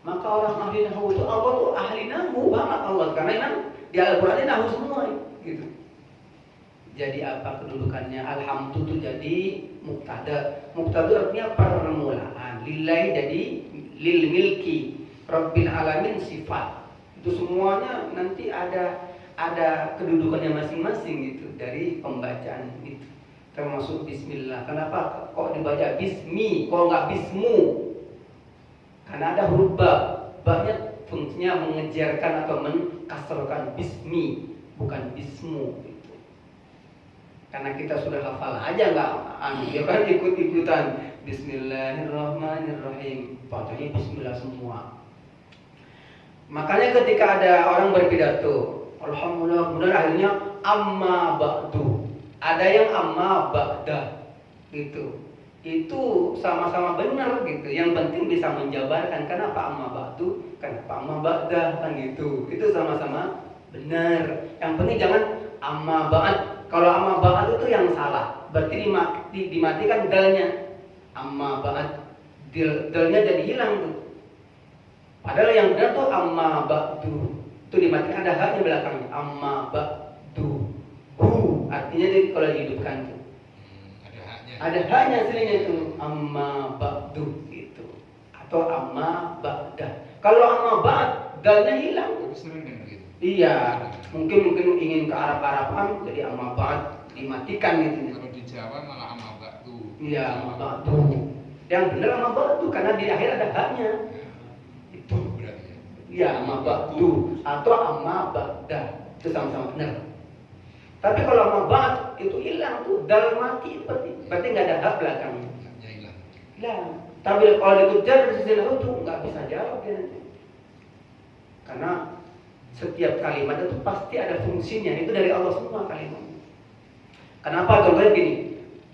Maka orang ahli nahwu itu Allah tuh ahli nahwu banget Allah, karena memang di Al-Qur'an ini nahwu semua gitu. Jadi apa kedudukannya? Alhamdulillah itu jadi mubtada. Mubtada artinya permulaan. Lillahi jadi lil milki. Rabbil alamin sifat. Itu semuanya nanti ada kedudukannya masing-masing gitu dari pembacaan itu. Termasuk bismillah. Kenapa kok dibaca bismi, kok nggak bismu? Karena ada huruf ba. Ba-nya fungsinya mengejarkan atau mengkasrkan bismi, bukan bismu. Karena kita sudah hafal aja nggak, ya kan ikut-ikutan Bismillahirrahmanirrahim, bacanya Bismillah semua. Makanya ketika ada orang berpidato, Alhamdulillah, kemudian akhirnya amma ba'du, ada yang amma ba'da, gitu. Itu sama-sama benar gitu. Yang penting bisa menjabarkan kenapa amma ba'du, kenapa amma ba'da, kan gitu. Itu sama-sama benar. Yang penting jangan amma ba'd. Kalau amma ba'd itu yang salah, berarti dimatikan dalnya. Amma ba'd, dalnya jadi hilang tuh. Padahal yang benar tuh amma ba'du. Itu dimatikan, ada haknya belakangnya. Amma ba'du. Artinya jadi kalau dihidupkan tuh. Ada haknya aslinya itu amma ba'du gitu. Atau amma ba'dah. Kalau amma ba'd, dalnya hilang. Sering dengar gitu. Iya, mungkin ingin ke Arab-Araban jadi amma ba'd, dimatikan gitu. Kalau di Jawa malah amma ba'du. Iya, amma ba'du. Yang benar amma ba'du karena di akhir ada haknya. Itu Berarti ya. iya amma ba'du atau amma ba'dah. Itu sama-sama benar. Tapi kalau amma ba'd itu hilang tuh, dal mati berarti nggak ada hak belakangnya. Haknya hilang. Hilang. Tapi kalau dikejar dari sisi lahu tuh nggak bisa jawab dia nanti. Karena setiap kalimat itu pasti ada fungsinya. Itu dari Allah semua kalimatnya. Kenapa? Contohnya gini.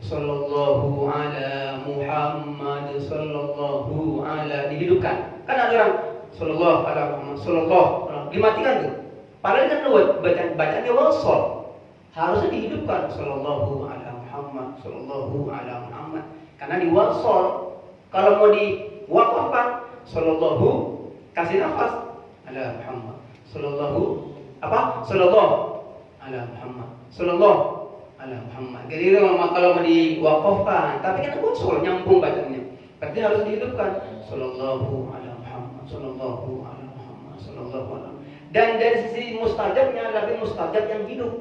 Sallallahu ala Muhammad sallallahu ala dihidupkan. Kan ada orang sallallahu ala Muhammad sallallahu dimatikan tuh. Padahal kan bacaannya wasol. Harusnya dihidupkan sallallahu ala Muhammad sallallahu ala Muhammad. Karena diwasol. Kalau mau diwakafkan sallallahu kasih nafas ala Muhammad sallallahu apa? Sallallahu ala Muhammad sallallahu ala Muhammad. Jadi kalau mau diwakafkan, tapi kan wasol nyambung bacanya. Berarti harus dihidupkan sallallahu ala Muhammad sallallahu ala Muhammad sallallahu ala. Dan dari sisi mustajabnya lagi mustajab yang hidup.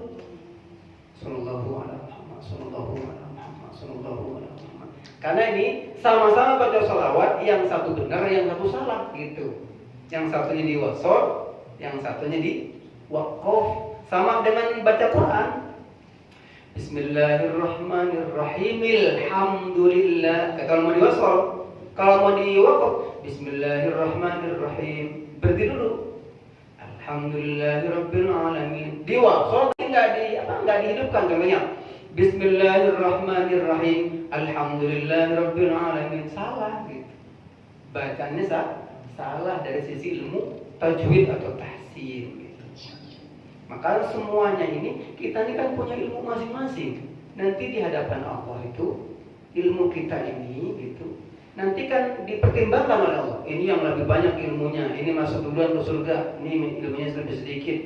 Sallallahu ala Muhammad sallallahu ala Muhammad sallallahu ala Muhammad. Karena ini sama-sama baca salawat, yang satu benar, yang satu salah gitu. Yang satunya di wasol, yang satunya di waqaf. Sama dengan baca Quran. Bismillahirrahmanirrahim. Alhamdulillah. Kalau mau di wasol, kalau mau di waqaf, Bismillahirrahmanirrahim. Berhenti dulu. Alhamdulillahirabbil alamin. Di wasol enggak dihidupkan contohnya. Bismillahirrahmanirrahim. Alhamdulillahirabbil alamin. Salah gitu. Bacanya salah dari sisi ilmu tajwid atau tahsin gitu. Maka semuanya ini kita ini kan punya ilmu masing-masing. Nanti di hadapan Allah itu ilmu kita ini gitu. Nanti kan dipertimbangkan oleh Allah. Ini yang lebih banyak ilmunya, ini masuk duluan ke surga, ini ilmunya lebih sedikit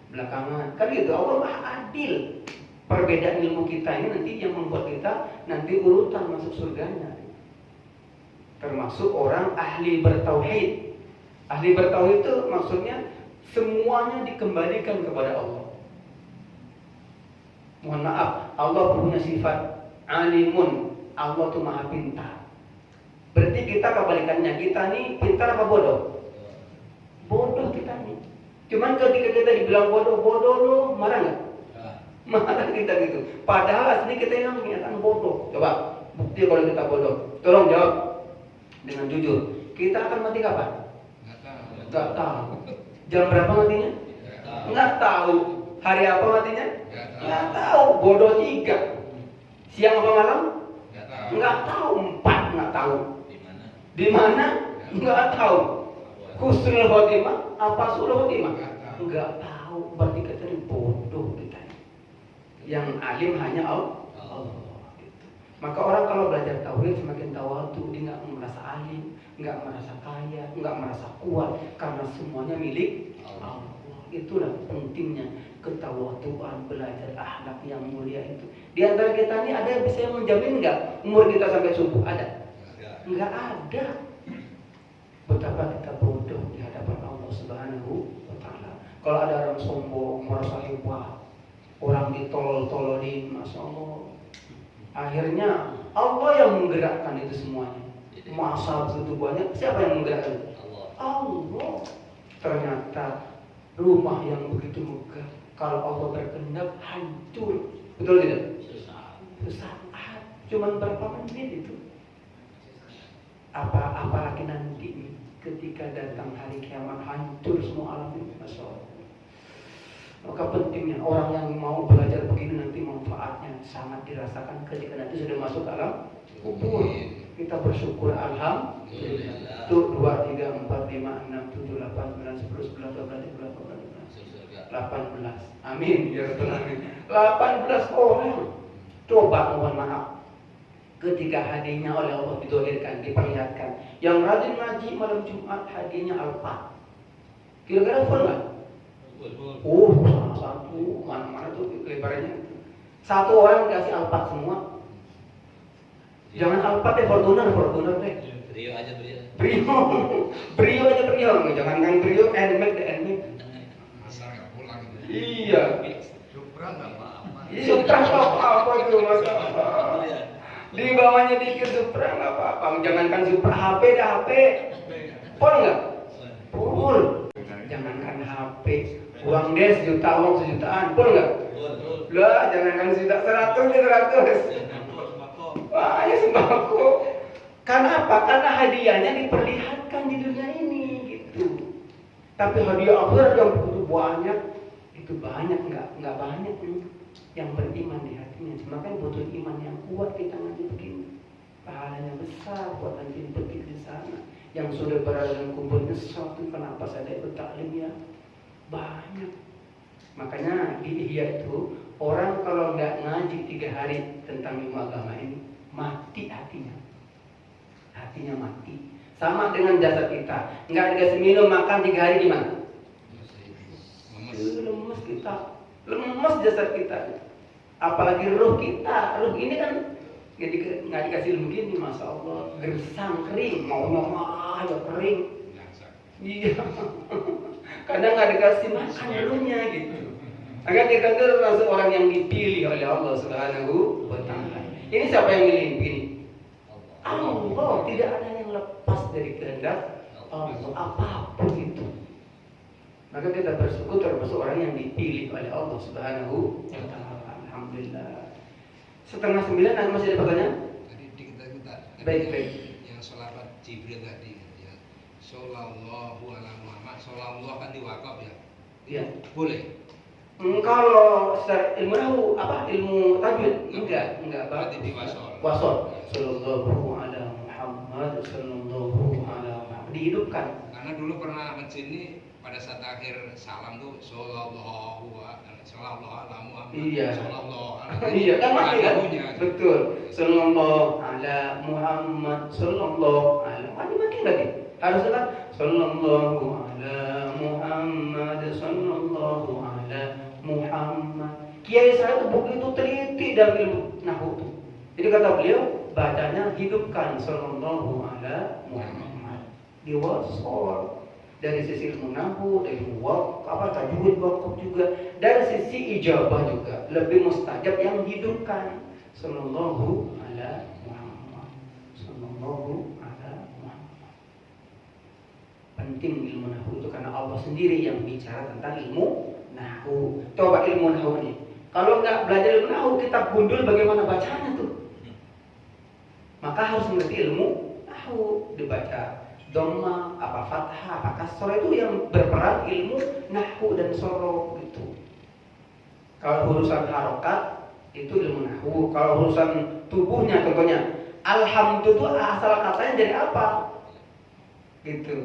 belakangan. Kan gitu, Allah Maha adil. Perbedaan ilmu kita ini nanti yang membuat kita nanti urutan masuk surganya. Termasuk orang ahli bertauhid. Ahli bertauhid itu maksudnya semuanya dikembalikan kepada Allah. Mohon maaf, Allah punya sifat alimun. Allah itu maha pintar. Berarti kita kebalikannya, kita nih pintar apa bodoh? Bodoh kita nih. Cuman ketika kita dibilang bodoh lo marah nggak? Marah kita gitu. Padahal asli kita yang menyatakan bodoh. Coba bukti kalau kita bodoh. Tolong jawab dengan jujur. Kita akan mati kapan? Nggak tahu. Jam berapa matinya? Nggak tahu. Hari apa matinya? Nggak tahu. Bodoh 3. Siang apa malam? Nggak tahu. 4 nggak tahu. Di mana? Nggak tahu. Husnul khotimah apa suul khotimah? Nggak tahu. Berarti kita ini bodoh kita. Yang alim hanya Allah. Maka orang kalau belajar tauhid semakin tawadhu, dia nggak merasa alim, nggak merasa kaya, nggak merasa kuat, karena semuanya milik Allah. Itulah pentingnya ketawadhuan, belajar akhlak yang mulia itu. Di antara kita ini ada yang bisa menjamin nggak umur kita sampai subuh? Ada? Nggak ada. Betapa kita bodoh di hadapan Allah Subhanahu wa Ta'ala. Kalau ada orang sombong, merasa hebat, orang ditolol-tololin, masya Allah. Akhirnya Allah yang menggerakkan itu semuanya. Masa begitu banyak, siapa yang menggerakkan? Allah. Ternyata rumah yang begitu megah, kalau Allah berkehendak hancur. Betul tidak? Sesaat. Cuman berapa menit itu? Apalagi nanti ketika datang hari kiamat hancur semua alam ini, masya Allah. Maka pentingnya orang yang mau belajar begini nanti manfaatnya sangat dirasakan ketika nanti sudah masuk alam kubur. Kita bersyukur alhamdulillah. 1, 2, 3, 4, 5, 6, 7, 8, 9, 10, 11, 12, 13, 14, 15. masuk surga. 18. Amin ya rabbal alamin. 18 orang. Coba mohon maaf. Ketika hadiahnya oleh Allah didohirkan, diperlihatkan. Yang rajin ngaji malam Jumat hadiahnya Alfa. Kira-kira full nggak? Oh, salah satu. Mana-mana tuh kelebarannya. Satu orang dikasih Alfa semua. Jangan Alfa deh, Fortuner deh. Brio aja Brio. Brio aja Brio. Jangankan Brio, NMAX deh NMAX. Asal nggak pulang gitu. Iya. Supra nggak apa-apa. Supra nggak apa-apa tuh, Masya Allah. Di bawahnya dikit Supra nggak apa-apa. Jangankan Supra, HP dah HP. Full nggak? Full. Jangankan HP, uang dia sejuta, uang sejutaan, full nggak? Lah, jangankan sejuta, 100 nih 100. Wah, ya sembako. Karena apa? Karena hadiahnya diperlihatkan di dunia ini, gitu. Tapi hadiah akhirat yang begitu banyak, itu banyak nggak banyak nih yang beriman di hatinya. Cuma kan butuh iman yang kuat kita nanti begini. Pahalanya besar buat nanti pergi di sana. Yang sudah berada dalam kuburnya sesuatu, kenapa saya bertaklim ya? Banyak. Makanya di Ihya itu orang kalau nggak ngaji 3 hari tentang ilmu agama ini mati hatinya. Hatinya mati. Sama dengan jasad kita. Nggak dikasih minum makan 3 hari gimana? Lemes kita. Lemes jasad kita. Apalagi ruh kita. Ruh ini kan nggak dikasih ilmu gini, Masya Allah, gersang, kering, mau marah aja kering. Iya. Kadang nggak dikasih makan dulunya gitu. Agar kita itu termasuk orang yang dipilih oleh Allah Subhanahu wa Ta'ala. Ini siapa yang milih begini? Allah. Tidak ada yang lepas dari kehendak Allah, apapun itu. Maka kita bersyukur termasuk orang yang dipilih oleh Allah Subhanahu wa Ta'ala. Alhamdulillah. 8:30 ada masih ada pertanyaan? Tadi kita Baik. yang sholawat Jibril tadi ya. Shollallahu ala Muhammad. Shollallahu kan diwakaf ya. Iya. Boleh. Kalau secara ilmu nahu apa ilmu tajwid enggak Berarti di wasol. wasol. Sallallahu ala Muhammad sallallahu ala Muhammad dihidupkan. Karena dulu pernah ngaji ini pada saat akhir salam tuh Shollallahu ala Muhammad. Iya. Shollallahu ala. Iya kan makanya kan? Lagunya. Betul. Sallallahu ala Muhammad sallallahu ala. Ini makin lagi. Harusnya kan sallallahu ala Muhammad sallallahu ala Muhammad. Kiai saya itu begitu teliti dalam ilmu nahwu itu. Jadi kata beliau bacanya hidupkan sallallahu ala Muhammad. Diwasol dari sisi ilmu nahwu, dari tajwid wakaf juga, dari sisi ijabah juga lebih mustajab yang hidupkan sallallahu ala Muhammad. Sallallahu ala Muhammad. Penting ilmu nahwu itu karena Allah sendiri yang bicara tentang ilmu nahwu. Coba ilmu nahwu nih. Kalau nggak belajar ilmu nahwu, kita gundul bagaimana bacanya tuh. Maka harus mengerti ilmu nahwu, dibaca dhamma, apa fathah, apa kasrah itu yang berperan ilmu nahwu dan sorof gitu. Kalau urusan harokat itu ilmu nahwu. Kalau urusan tubuhnya contohnya, alhamdulillah itu asal katanya dari apa? Gitu.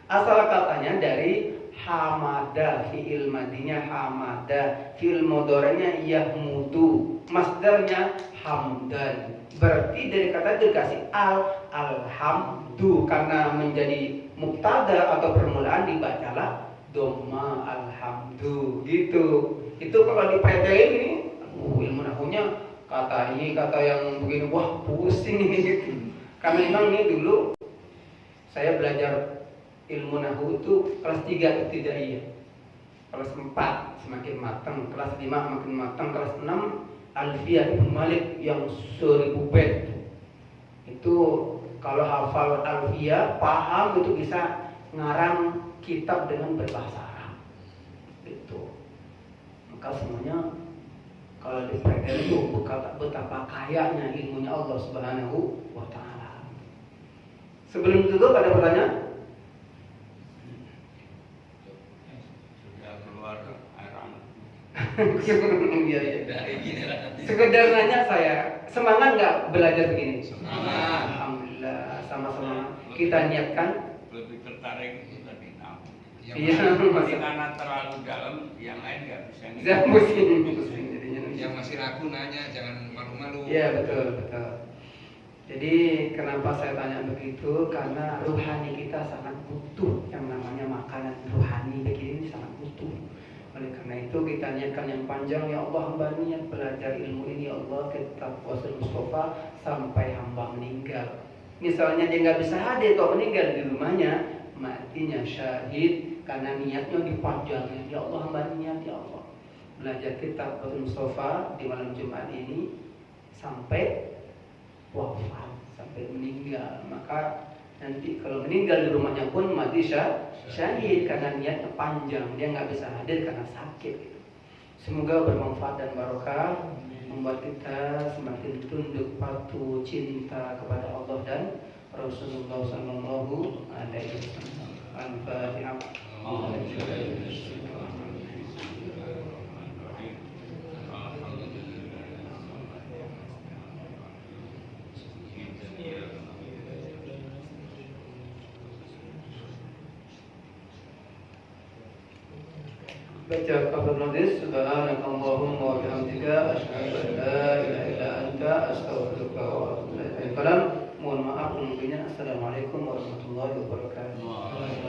Asal katanya dari hamada, fi'il madinya hamada, fi'il mudhari'nya yahmudu, masdarnya hamdan. Berarti dari kata itu dikasih alhamdu karena menjadi mubtada atau permulaan dibacalah dhamma alhamdu gitu. Itu kalau dipretelin ini ilmu nahwunya kata ini kata yang begini wah pusing ini gitu. Karena memang ini dulu saya belajar ilmu nahwu itu kelas 3 ibtidaiyah. Kelas 4 semakin matang, kelas 5 makin matang, kelas 6 Alfiyah Ibnu Malik yang 1000 bait. Itu kalau hafal Alfiyah, paham itu bisa ngarang kitab dengan berbahasa Arab. Gitu. Maka semuanya kalau dipelajari itu betapa kayanya ilmunya Allah Subhanahu wa Ta'ala. Sebelum itu ada pertanyaan? Iya. Sekedar nanya saya, semangat nggak belajar begini? Semangat. Alhamdulillah, sama-sama kita niatkan. Lebih tertarik itu tadi nahwu. Iya, Jadi karena terlalu dalam, yang lain nggak bisa Saya pusing jadinya. yang masih ragu nanya, jangan malu-malu. Iya betul. Jadi kenapa saya tanya begitu? Karena ruhani kita sangat butuh yang namanya makanan ruhani begini sangat butuh. Oleh karena itu kita niatkan yang panjang, ya Allah hamba niat belajar ilmu ini ya Allah kitab Wasil Mustafa sampai hamba meninggal. Misalnya dia nggak bisa hadir kalau meninggal di rumahnya, matinya syahid karena niatnya dipanjangin. Ya Allah hamba niat ya Allah belajar kitab Wasil Mustafa di malam Jumat ini sampai wafat, sampai meninggal. Maka nanti kalau meninggal di rumahnya pun mati syahid karena niatnya panjang, dia nggak bisa hadir karena sakit. Semoga bermanfaat dan barokah, membuat kita semakin tunduk patuh cinta kepada Allah dan Rasulullah Sallallahu Alaihi Wasallam. Al-Fatihah. Baca kafir hadis subhanakallahumma wa bihamdika asyhadu an la ilaha illa anta astaghfiruka wa atubu ilaik. Mohon maaf mungkinnya. Assalamualaikum warahmatullahi wabarakatuh.